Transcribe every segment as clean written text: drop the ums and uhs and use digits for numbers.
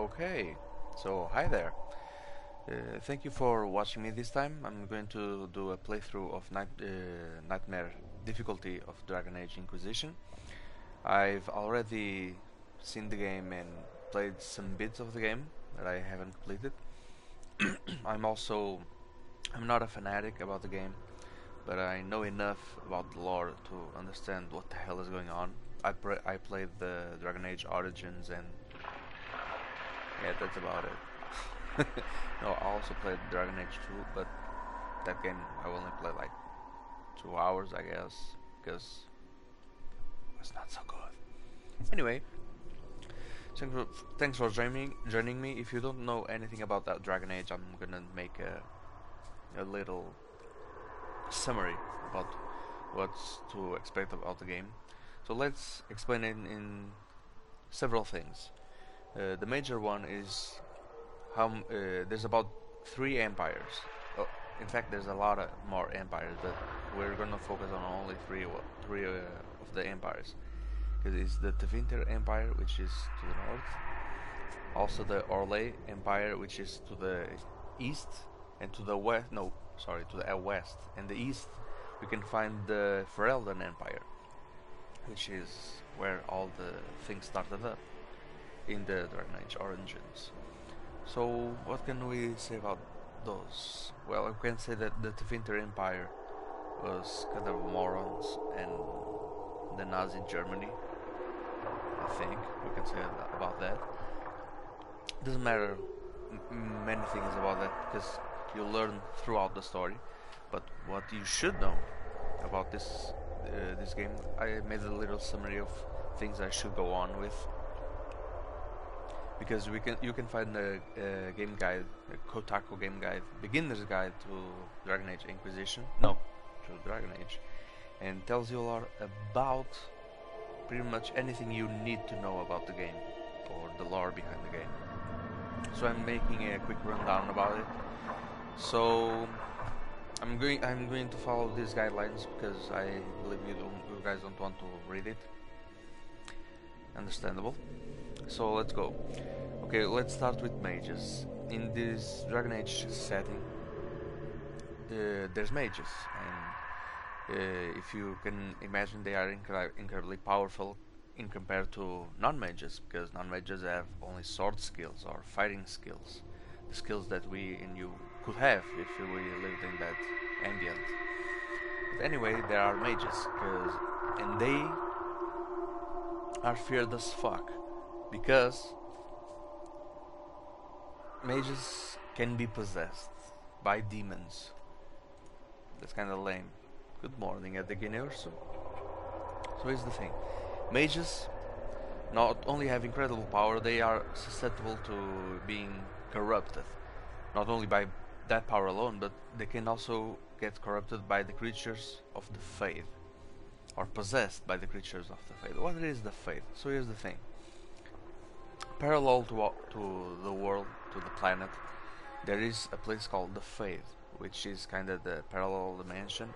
Okay, so hi there. Thank you for watching me this time. I'm going to do a playthrough of Nightmare difficulty of Dragon Age Inquisition. I've already seen the game and played some bits of the game that I haven't completed. I'm not a fanatic about the game, but I know enough about the lore to understand what the hell is going on. I played the Dragon Age Origins and yeah, that's about it. No, I also played Dragon Age 2, but that game I only played like 2 hours, I guess, because it was not so good. Anyway, thanks for joining me. If you don't know anything about that Dragon Age, I'm gonna make a little summary about what's to expect about the game. So let's explain it in several things. The major one is there's about 3 empires. Oh, in fact, there's a lot more empires, but we're gonna focus on only three of the empires. Because it's the Tevinter Empire, which is to the north, also the Orlais Empire, which is to the east, and to the west. No, sorry, to the west and the east. We can find the Ferelden Empire, which is where all the things started up in the Dragon Age Origins. So what can we say about those? Well, we can say that the Tevinter Empire was kind of morons and the Nazi Germany. I think we can say about that. Doesn't matter many things about that because you learn throughout the story. But what you should know about this game, I made a little summary of things I should go on with, because you can find a game guide, a Kotaku game guide, beginner's guide to Dragon Age Inquisition, no, to Dragon Age, and tells you a lot about pretty much anything you need to know about the game or the lore behind the game. So I'm making a quick rundown about it. So I'm going to follow these guidelines because I believe you guys don't want to read it. Understandable. So let's go. Okay, let's start with mages. In this Dragon Age setting, there's mages, and if you can imagine, they are incredibly powerful in compared to non-mages, because non-mages have only sword skills or fighting skills, the skills that we and you could have if we lived in that ambient. But anyway, there are mages, and they are feared as fuck, because mages can be possessed by demons. That's kind of lame. Good morning, Adegineursu. So here's the thing. Mages not only have incredible power, they are susceptible to being corrupted. Not only by that power alone, but they can also get corrupted by the creatures of the Faith, or possessed by the creatures of the Faith. What is the Faith? So here's the thing. Parallel to the world, to the planet, there is a place called the Faith, which is kind of the parallel dimension,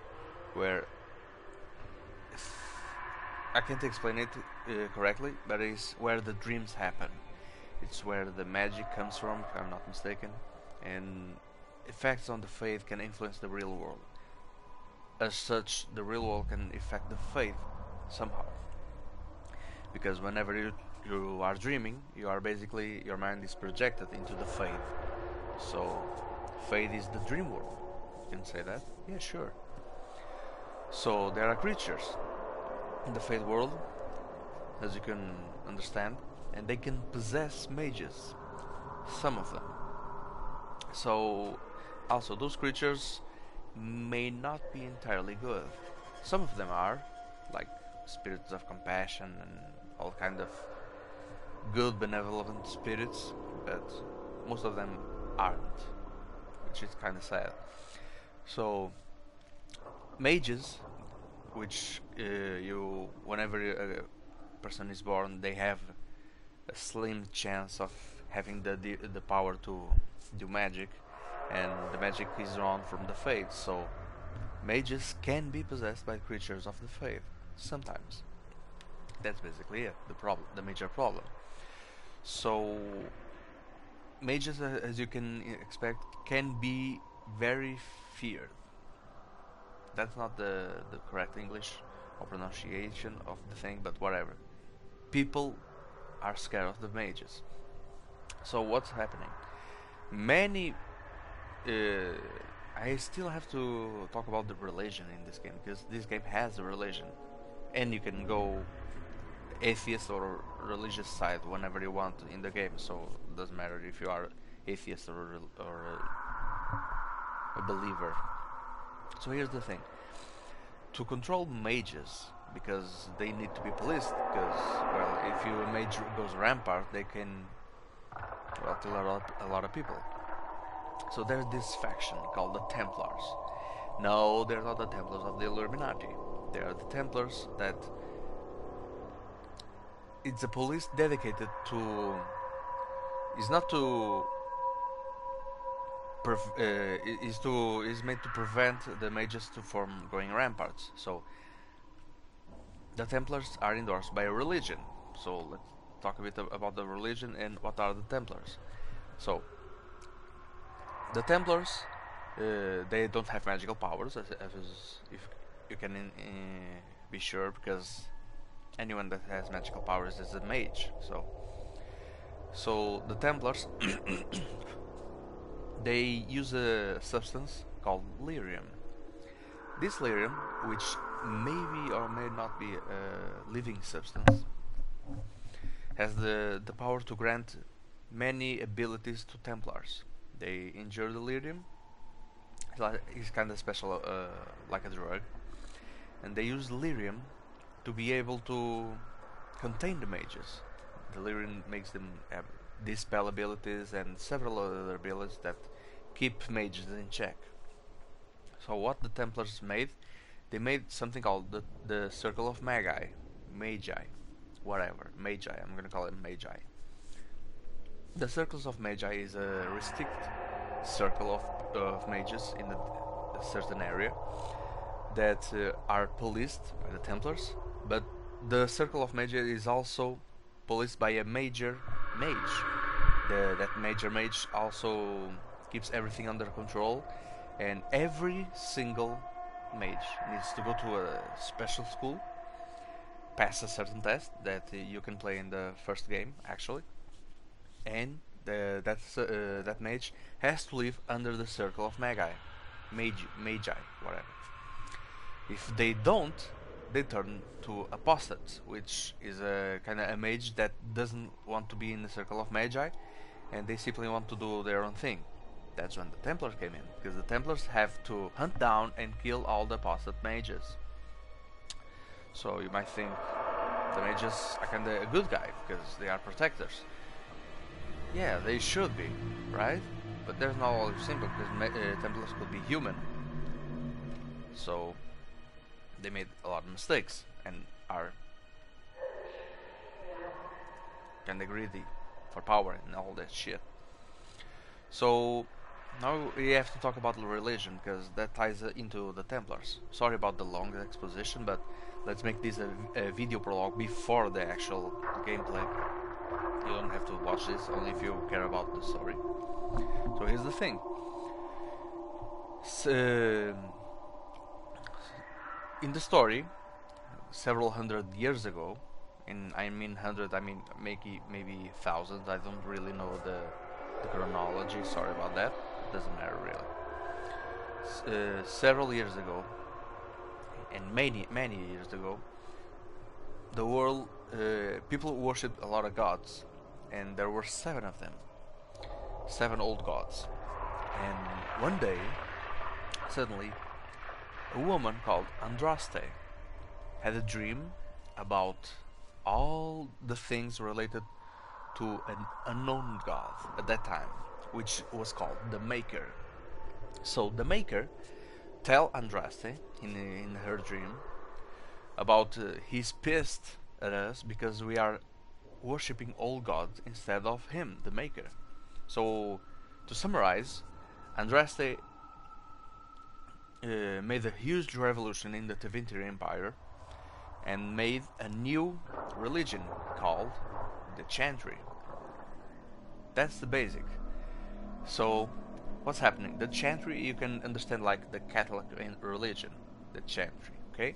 where I can't explain it correctly, but it's where the dreams happen. It's where the magic comes from, if I'm not mistaken, and effects on the Faith can influence the real world. As such, the real world can affect the Faith somehow, because whenever you are dreaming, you are basically, your mind is projected into the Faith. So Faith is the dream world. You can say that? Yeah, sure. So there are creatures in the Faith world, as you can understand, and they can possess mages, some of them. So also those creatures may not be entirely good. Some of them are, like spirits of compassion and all kind of good benevolent spirits, but most of them aren't, which is kind of sad. So mages, which whenever a person is born, they have a slim chance of having the power to do magic, and the magic is drawn from the Faith. So mages can be possessed by creatures of the Faith sometimes. That's basically it. The major problem. So mages, as you can expect, can be very feared. That's not the correct English or pronunciation of the thing, but whatever. People are scared of the mages. So what's happening? Many. I still have to talk about the religion in this game, because this game has a religion, and you can go atheist or religious side whenever you want in the game. So it doesn't matter if you are atheist or a believer. So here's the thing: to control mages, because they need to be policed, because, well, if a mage goes rampart, they can, well, kill a lot of people. So there's this faction called the Templars. No, they're not the Templars of the Illuminati. They are the Templars that... It's a police dedicated to... Is not to... is made to prevent the mages from going ramparts. So the Templars are endorsed by a religion. So let's talk a bit about the religion and what are the Templars. So the Templars, they don't have magical powers, as if you can be sure, because anyone that has magical powers is a mage. So the Templars they use a substance called lyrium. This lyrium, which maybe or may not be a living substance, has the power to grant many abilities to Templars. They injure the lyrium. It's kind of special, like a drug, and they use lyrium to be able to contain the mages. The lyrium makes them have dispel abilities and several other abilities that keep mages in check. So what the Templars made, they made something called the Circle of Magi, whatever, Magi. I'm gonna call it Magi. The Circles of Magi is a restricted circle of mages in a certain area that are policed by the Templars, but the Circle of Magi is also policed by a major mage. That major mage also keeps everything under control, and every single mage needs to go to a special school, pass a certain test that you can play in the first game, actually, and that mage has to live under the Circle of Magi, whatever. If they don't, they turn to apostates, which is a kind of a mage that doesn't want to be in the Circle of Magi, and they simply want to do their own thing. That's when the Templars came in, because the Templars have to hunt down and kill all the apostate mages. So you might think the mages are kinda a good guy, because they are protectors. Yeah, they should be, right? But there's not always simple, because Templars could be human. So they made a lot of mistakes and are kinda greedy for power and all that shit. So now we have to talk about religion, because that ties into the Templars. Sorry about the long exposition, but let's make this a video prologue before the actual gameplay. You don't have to watch this, only if you care about the story. So here's the thing. In the story, several hundred years ago, and I mean hundred, I mean maybe thousands, I don't really know the chronology, sorry about that, it doesn't matter really. Several years ago, and many years ago, the world, people worshipped a lot of gods, and there were 7 of them, 7 old gods. And one day, suddenly, a woman called Andraste had a dream about all the things related to an unknown god at that time, which was called the Maker. So the Maker tell Andraste in her dream about he's pissed at us because we are worshipping old gods instead of him, the Maker. So to summarize, Andraste made a huge revolution in the Tevinter Empire and made a new religion called the Chantry. That's the basic. So, what's happening? The chantry you can understand like the Catholic religion, the chantry, okay?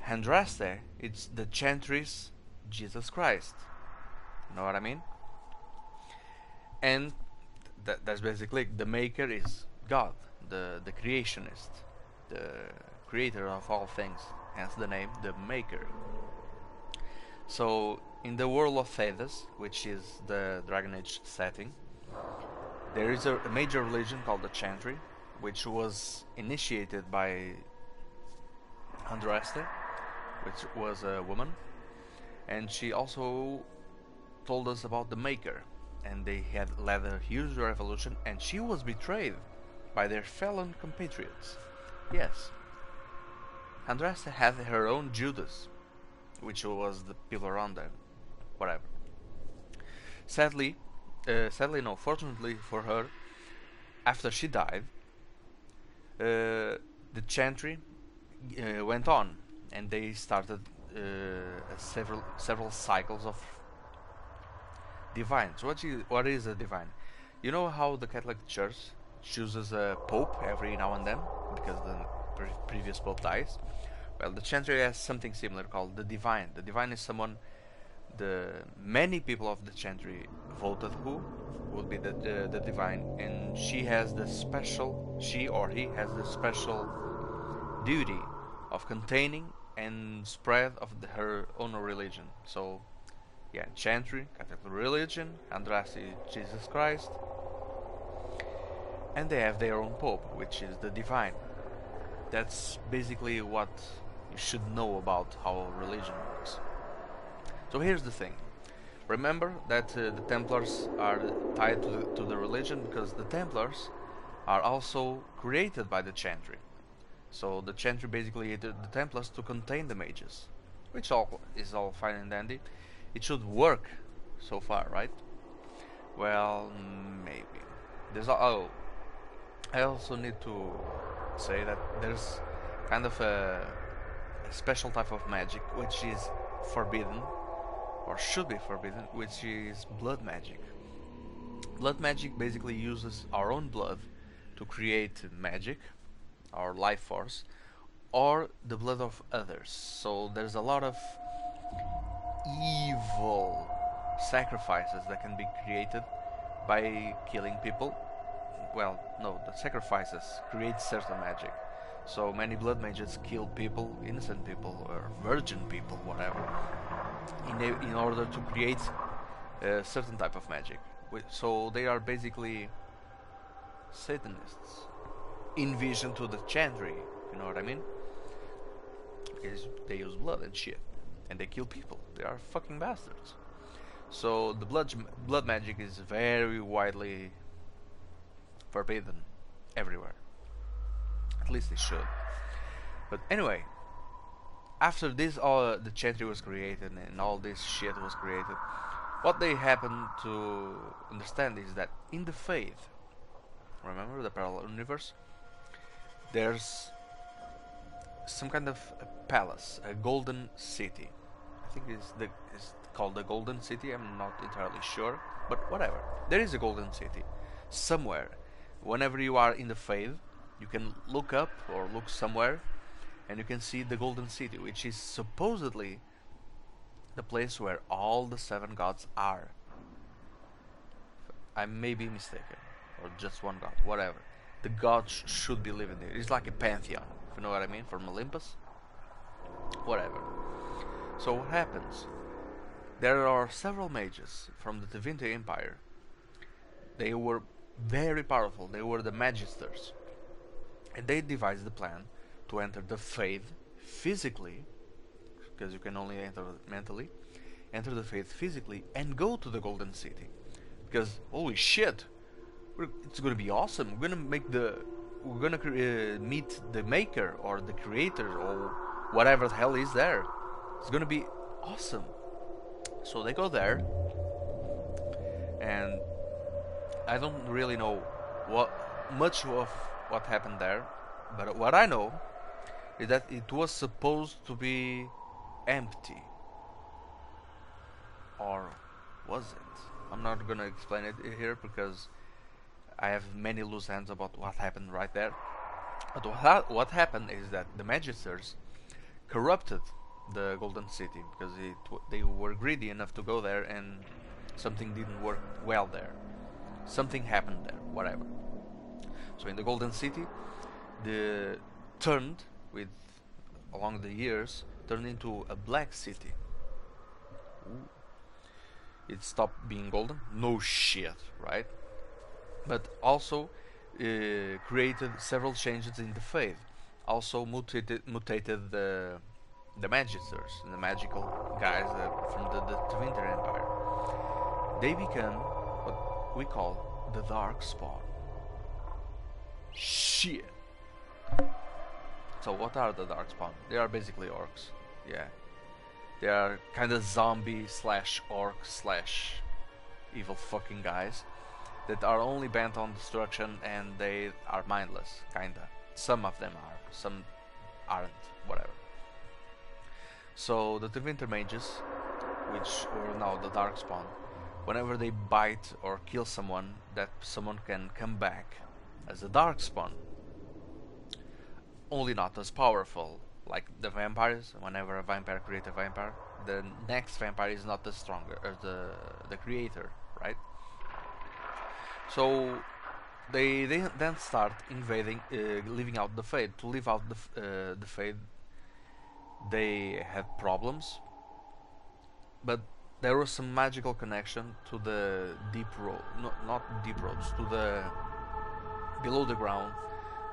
Andraste, it's the chantry's Jesus Christ. You know what I mean? And that's basically the maker is God, the creationist, the creator of all things. Hence the name, the maker. So in the world of Thedas, which is the Dragon Age setting, there is a major religion called the Chantry, which was initiated by Andraste, which was a woman, and she also told us about the Maker, and they had led a huge revolution, and she was betrayed by their fellow compatriots. Yes, Andraste had her own Judas, which was the people around them, whatever. Sadly no, fortunately for her, after she died, the Chantry went on, and they started several cycles of divines. What is a divine? You know how the Catholic Church chooses a pope every now and then because the previous pope dies? Well, the Chantry has something similar called the divine. The divine is someone the many people of the Chantry voted who would be the divine, and she or he has the special duty of containing and spread of her own religion. So yeah, Chantry, Catholic religion, Andraste, Jesus Christ, and they have their own pope, which is the divine. That's basically what you should know about how religion works. So here's the thing. Remember that the Templars are tied to the religion because the Templars are also created by the Chantry. So the Chantry basically created the Templars to contain the mages, which is all fine and dandy. It should work so far, right? Well, maybe. I also need to say that there's kind of a special type of magic which is forbidden, or should be forbidden, which is blood magic. Blood magic basically uses our own blood to create magic, our life force, or the blood of others. So there's a lot of evil sacrifices that can be created by killing people. Well, no, the sacrifices create certain magic. So many blood mages kill people, innocent people, or virgin people, whatever, in order to create a certain type of magic. So they are basically Satanists in vision to the Chantry, you know what I mean? Because they use blood and shit, and they kill people. They are fucking bastards. So the blood magic is very widely forbidden everywhere. At least it should. But anyway, after this, all the Chantry was created and all this shit was created, what they happen to understand is that in the faith, remember the parallel universe, there's some kind of a palace, a golden city. I think it's called the Golden City. I'm not entirely sure, but whatever. There is a golden city somewhere. Whenever you are in the faith, you can look up or look somewhere, and you can see the Golden City, which is supposedly the place where all the 7 gods are. I may be mistaken, or just one god, whatever. The gods should be living there. It's like a pantheon, if you know what I mean, from Olympus. Whatever. So what happens? There are several mages from the Tevinter Empire. They were very powerful. They were the Magisters. And they devised the plan to enter the faith physically, because you can only enter mentally, enter the faith physically and go to the Golden City. Because holy shit, it's gonna be awesome. We're gonna meet the maker or the creator or whatever the hell is there. It's gonna be awesome. So they go there, and I don't really know much of what happened there, but what I know is that it was supposed to be empty. Or was it? I'm not gonna explain it here because I have many loose ends about what happened right there. But what happened is that the Magisters corrupted the Golden City because they were greedy enough to go there, and something didn't work well there. Something happened there, whatever. So in the Golden City, the turned with along the years turned into a black city. Ooh. It stopped being golden. No shit, right? But also created several changes in the faith. Also mutated the Magisters, the magical guys from the Tevinter Empire. They become what we call the Darkspawn. Shit. So what are the Darkspawn? They are basically orcs. Yeah. They are kind of zombie slash orc slash evil fucking guys that are only bent on destruction, and they are mindless, kinda. Some of them are, some aren't, whatever. So the Tevinter mages, which are now the Darkspawn, whenever they bite or kill someone, that someone can come back as a Darkspawn. Only not as powerful, like the vampires. Whenever a vampire creates a vampire, the next vampire is not the stronger, or the creator, right? So they then start invading, living out the Fade. To live out the Fade, they had problems, but there was some magical connection to the deep road, not deep roads, to the below the ground.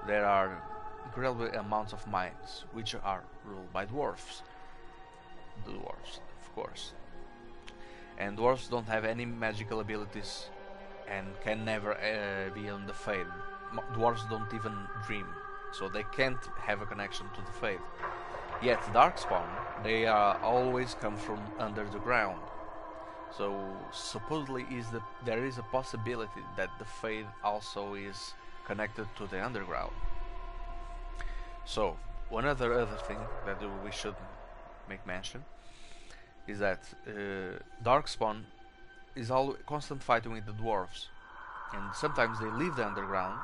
There are incredible amounts of mines, which are ruled by dwarves. The dwarves, of course. And dwarves don't have any magical abilities and can never be on the Fade. Dwarves don't even dream, so they can't have a connection to the Fade. Yet Darkspawn, they always come from under the ground. So supposedly there is a possibility that the Fade also is connected to the underground. So one other thing that we should make mention is that Darkspawn is constant fighting with the dwarves, and sometimes they leave the underground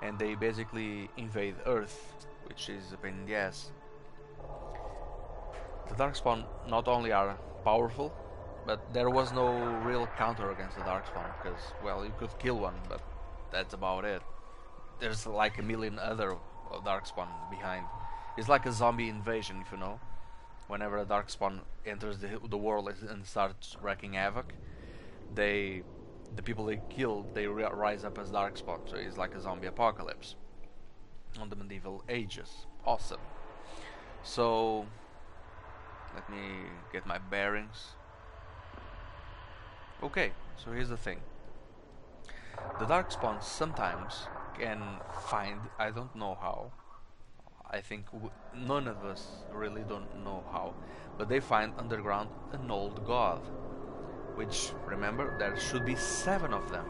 and they basically invade Earth, which is a pain in the ass. The Darkspawn not only are powerful, but there was no real counter against the Darkspawn, because, well, you could kill one, but that's about it. There's like a million other Darkspawn behind. It's like a zombie invasion, if you know. Whenever a Darkspawn enters the world and starts wreaking havoc, the people they kill, they rise up as Darkspawn. So it's like a zombie apocalypse on the medieval ages. Awesome. So let me get my bearings. Okay, so here's the thing. The Darkspawn sometimes can find, I don't know how, I think none of us really don't know how, but they find underground an old god, which, remember, there should be 7 of them,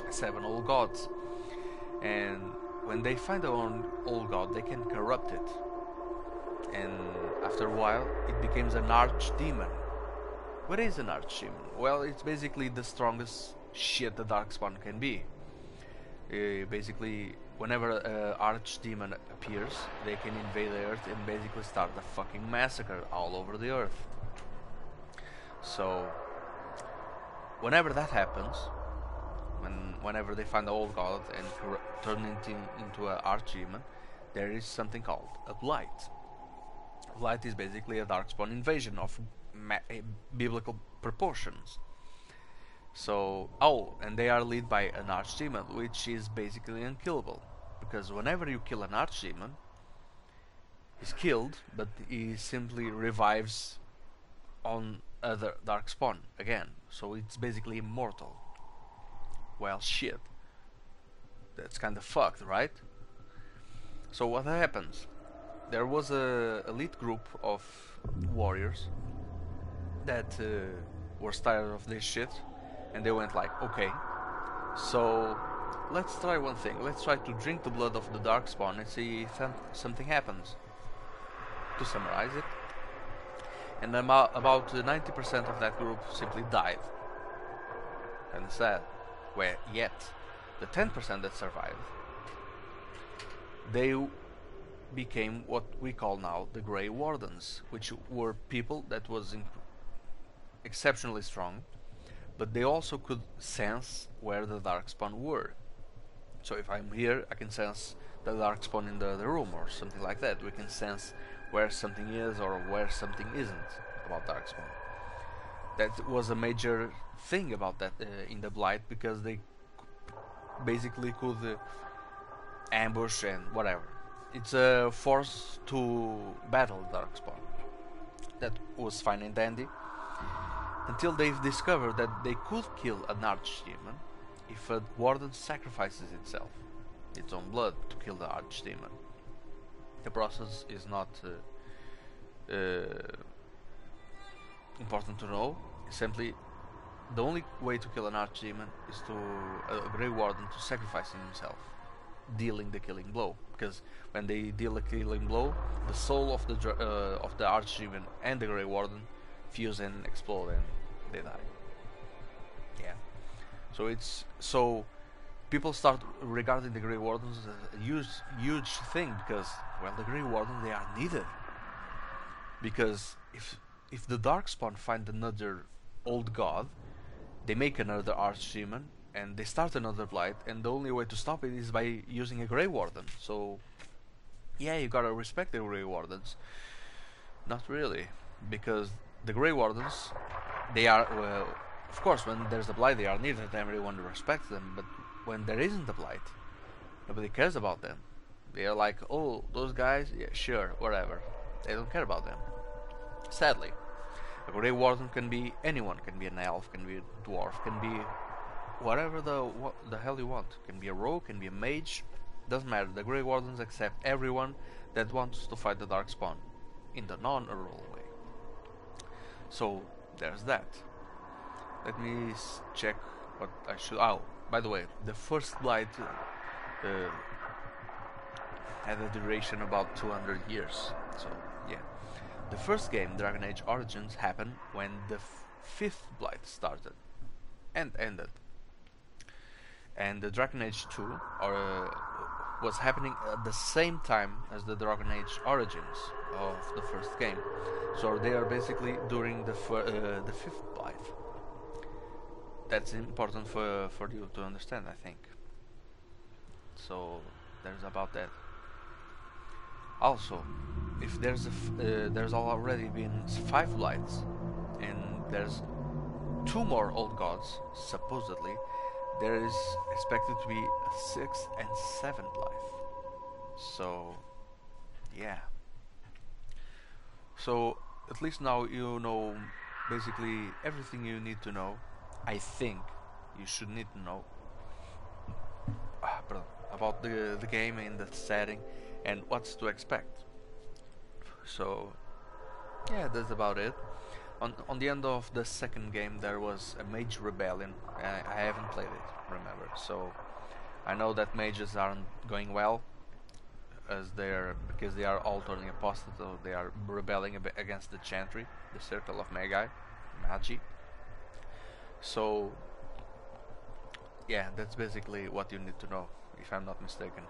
7 old gods, and when they find an old god, they can corrupt it, and after a while it becomes an archdemon. What is an archdemon? Well, it's basically the strongest shit the Darkspawn can be. Basically, whenever an archdemon appears, they can invade the Earth and basically start a fucking massacre all over the Earth. So whenever that happens, whenever they find the old god and turn it into an archdemon, there is something called a blight. Blight is basically a Darkspawn invasion of biblical proportions. So, and they are led by an archdemon, which is basically unkillable, because whenever you kill an archdemon, he's killed, but he simply revives on other Darkspawn again, so it's basically immortal. Well, shit, that's kind of fucked, right? So what happens? There was a elite group of warriors that were tired of this shit, and they went like, okay, so let's try one thing. Let's try to drink the blood of the Darkspawn and see if something happens. To summarize it, and about 90% of that group simply died. And sad. Well, yet The 10% that survived, they became what we call now the Grey Wardens, which were people that was exceptionally strong, but they also could sense where the Darkspawn were. So if I'm here, I can sense the Darkspawn in the other room or something like that. We can sense where something is or where something isn't about Darkspawn. That was a major thing about that in the Blight, because they basically could ambush and whatever. It's a force to battle Darkspawn. That was fine and dandy until they've discovered that they could kill an Archdemon if a Warden sacrifices itself, its own blood, to kill the Archdemon. The process is not important to know. Simply, the only way to kill an Archdemon is to a Grey Warden to sacrifice himself, dealing the killing blow. Because when they deal a killing blow, the soul of the Archdemon and the Grey Warden fuse and explode, and they die. Yeah. So people start regarding the Grey Wardens as a huge thing, because, well, the Grey Wardens, they are needed. Because if the Darkspawn find another old god, they make another Archdemon and they start another Blight, and the only way to stop it is by using a Grey Warden. So yeah, you gotta respect the Grey Wardens. Not really, because the Grey Wardens, they are, well, of course, when there's a Blight they are needed and everyone respects them, but when there isn't a Blight, nobody cares about them. They are like, oh, those guys, yeah, sure, whatever. They don't care about them. Sadly. A Grey Warden can be anyone, can be an elf, can be a dwarf, can be whatever the hell you want. Can be a rogue, can be a mage, doesn't matter. The Grey Wardens accept everyone that wants to fight the Darkspawn in the non-rural way. So there's that. Let me check what I should. Oh, by the way, the first Blight had a duration about 200 years. So yeah. The first game, Dragon Age Origins, happened when the 5th Blight started and ended. And the Dragon Age 2 was happening at the same time as the Dragon Age Origins of the first game. So they are basically during the 5th Blight. That's important for you to understand, I think. So there's about that. Also, if there's already been 5 Blights and there's 2 more old gods, supposedly, there is expected to be a 6th and 7th Blight. So, yeah. So, at least now you know basically everything you need to know. I think you should need to know about the game and the setting and what's to expect. So yeah, that's about it. On the end of the second game there was a mage rebellion. I haven't played it, remember, so I know that mages aren't going well, because they are all turning apostate, so they are rebelling against the Chantry, the Circle of Magi. So yeah, that's basically what you need to know, if I'm not mistaken.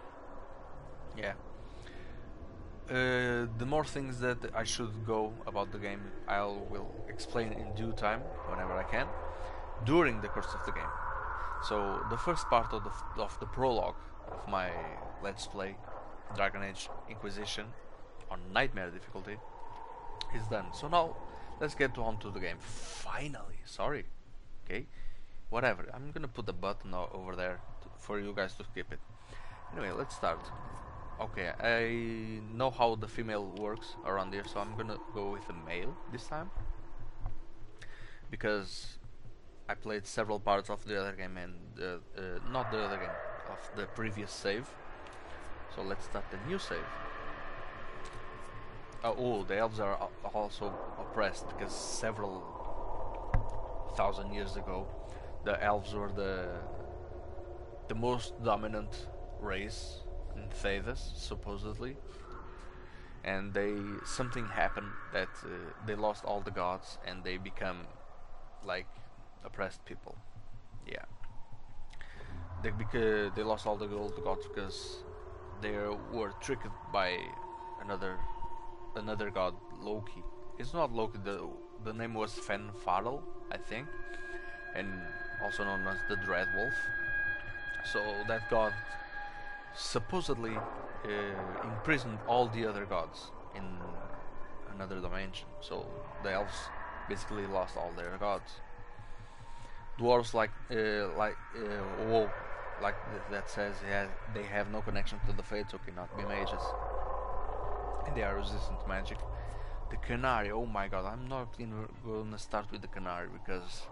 Yeah. The more things that I should go about the game, I will explain in due time, whenever I can, during the course of the game. So the first part of the prologue of my Let's Play Dragon Age Inquisition on Nightmare difficulty is done. So now let's get on to the game. Finally, sorry. Okay, whatever. I'm gonna put the button over there for you guys to skip it. Anyway, let's start. Okay, I know how the female works around here, so I'm gonna go with a male this time, because I played several parts of the other game and not the other game, of the previous save. So let's start the new save. Oh, the elves are also oppressed, because several thousand years ago the elves were the most dominant race in Thedas, supposedly, and something happened that they lost all the gods and they become like oppressed people. Yeah. because they lost all the gold gods because they were tricked by another god, Loki. It's not Loki. The name was Fen Farel, I think, and also known as the Dread Wolf. So that god supposedly imprisoned all the other gods in another dimension. So the elves basically lost all their gods. Dwarves WoW, that says they have no connection to the Fates, so cannot be mages, and they are resistant to magic. The Canary, oh my god, I'm not even gonna start with the Canary because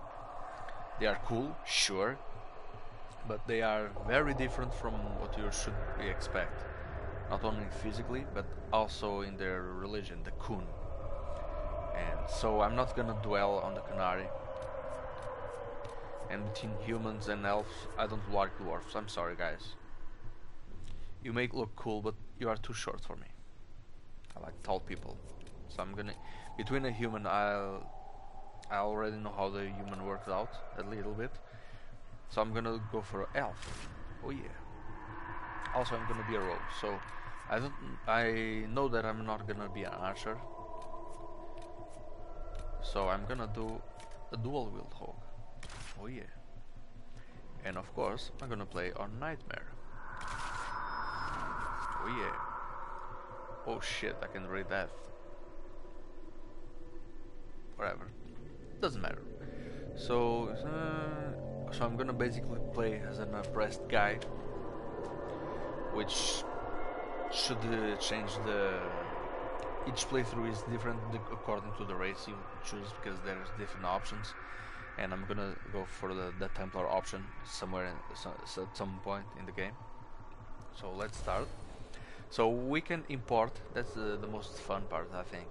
they are cool, sure, but they are very different from what you should expect. Not only physically, but also in their religion, the Kun. And so I'm not gonna dwell on the Canary. And between humans and elves, I don't like dwarfs. I'm sorry, guys. You may look cool, but you are too short for me. I like tall people. So I'm gonna... Between a human, I already know how the human works out a little bit. So I'm gonna go for an elf. Oh yeah. Also, I'm gonna be a rogue. So I know that I'm not gonna be an archer. So I'm gonna do a dual wield hog. Oh yeah. And of course, I'm gonna play on Nightmare. Oh yeah. Oh shit, I can read that. Whatever. Doesn't matter. So I'm gonna basically play as an oppressed guy, which should change the... Each playthrough is different according to the race you choose, because there's different options. And I'm gonna go for the Templar option somewhere at some point in the game. So let's start. So we can import, that's the most fun part, I think.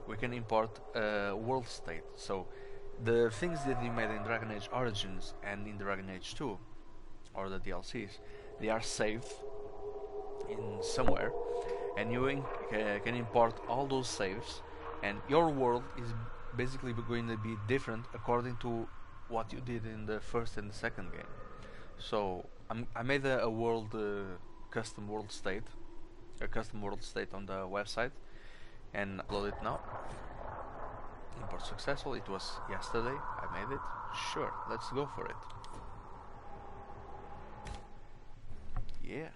We can import world state. So the things that you made in Dragon Age Origins and in Dragon Age 2, or the DLCs, they are saved in somewhere, and you can import all those saves, and your world is basically going to be different according to what you did in the first and the second game. So I made a custom world state on the website, and upload it now. Import successful. It was yesterday. I made it. Sure, let's go for it. Yeah.